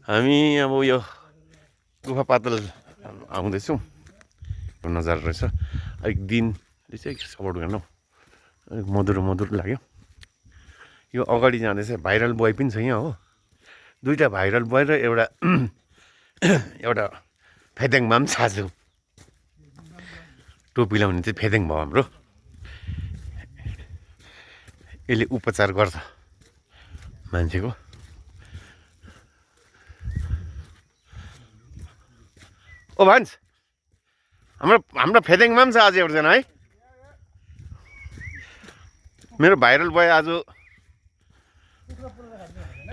हामी अब यो गुफा पातल आउँदैछौँ। नजारा रहेछ। अलिक दिनले चाहिँ सपोर्ट गर्नु अलिक मधुरो मधुरो लाग्यो। यो अगाडि जाँदैछ भाइरल बोय पनि छ यहाँ हो। दुईवटा भाइरल बोय र एउटा एउटा फेदेङ माम साजु टोपी लाउने चाहिँ फेदेङ भयो हाम्रो। यसले उपचार गर्छ मान्छेको। ओ भन्छ हाम्रो फेदेङमा पनि छ आज एउटाजना है। मेरो भाइरल बोय आज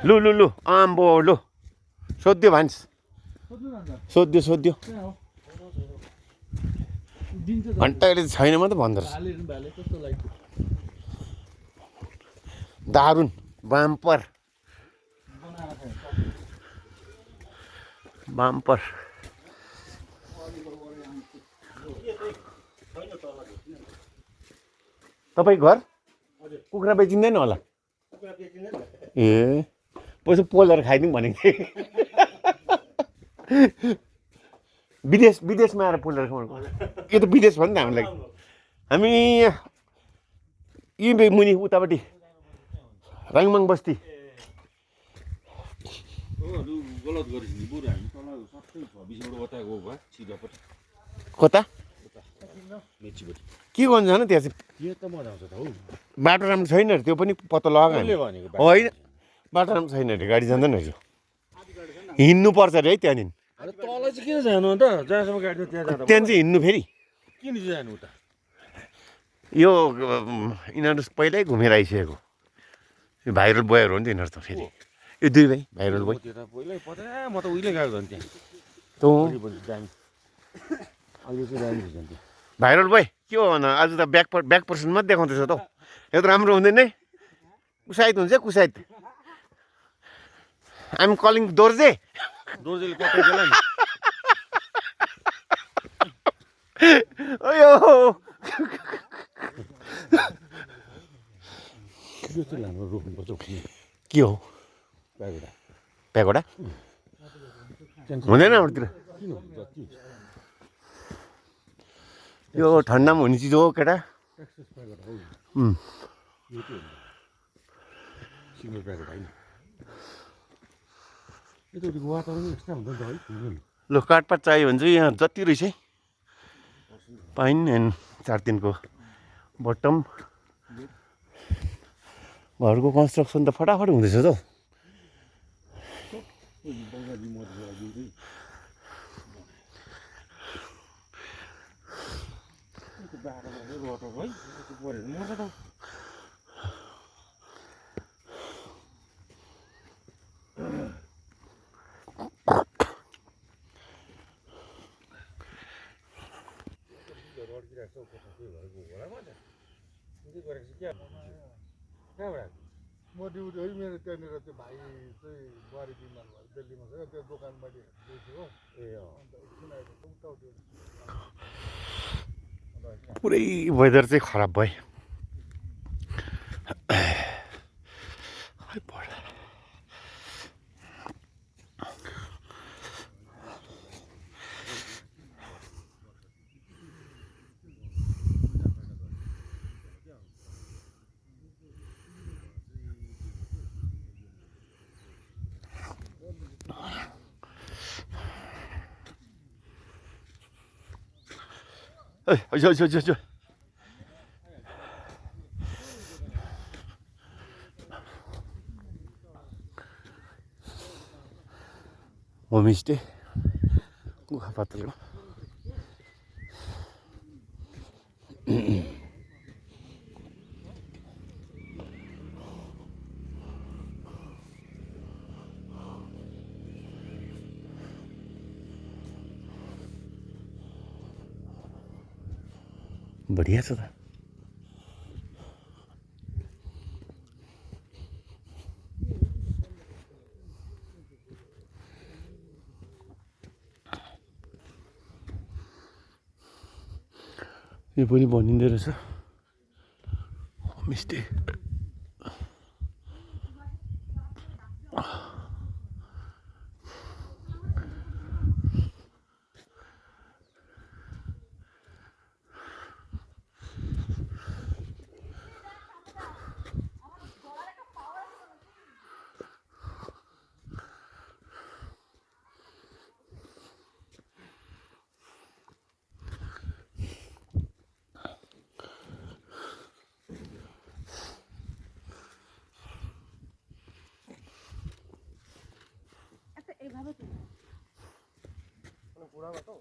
लु लु लु आम्बो लु सोध्यो भान्स सोध्यो घन्टाले छैन मात्रै भन्दो रहेछ। दारुन बाम्पर बाम्पर तपाईँको घर कुखुरा बेचिँदैन होला ए पैसा पोलेर खाइदिउँ भनेको थिएँ। विदेशमा आएर पोलेर खाउँ यो त विदेश भयो नि त हामीलाई। हामी यी मुनि उतापट्टि राङमाङ बस्ती कता के गर्नु जानु त्यहाँ चाहिँ बाटो राम्रो छैन अरे त्यो पनि पत्तो लगाएको होइन। बाटो राम्रो छैन अरे गाडी जाँदैन रहेछ हिँड्नु पर्छ अरे है त्यहाँदेखि। तल चाहिँ किन जानु अन्त जहाँसम्म गाडी छ त्यहाँ जाँदा त्यहाँ चाहिँ हिँड्नु फेरि किन जानु उता। यो यिनीहरू पहिल्यै घुमेर आइसकेको यो भाइरल बोयहरू हो नि त यिनीहरू त फेरि यो दुई भाइ भाइरल बोय पहिल्यै पता म त उहिले गएको झन् त्यहाँ तँ दामी अहिले चाहिँ दामी छ त्यहाँ। भाइरल बोय के हो भन आज त ब्याक पर्सन मात्रै देखाउँदैछ त यो त राम्रो हुँदैन है। कुसाइत हुन्छ कुसाइत आइएम कलिङ दोर्जे दोर्जेले कतै गेला नि अयो यो चाहिँ हाम्रो रोक्नुपर्छ के हो प्यागोडा हुँदैन हाम्रोतिर किन जति यो ठन्डामा हुने चिज हो केटा। सिङ्गल प्याकेट होइन यतापट्टिको वातावरण एक्स्ट्रा हुन्छ नि त है। ल काठपात चाहियो भने चाहिँ यहाँ जति रहेछ है पाइन एन्ड 4 दिनको बटम घरको कन्स्ट्रक्सन त फटाफट हुँदैछ त। म ड्युटी है मेरो त्यहाँनिर त्यो भाइ चाहिँ बुहारी बिमार भएर दिल्लीमा छ त्यो दोकान मैले दिएको हो ए अन्त एकछिन आएर पुरै वेदर चाहिँ खराब भयो। जो होमस्टे गुफा पातलको बढिया छ त। यो पनि बनिँदै रहेछ होमस्टे। बुढाबाट हौ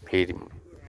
फेरि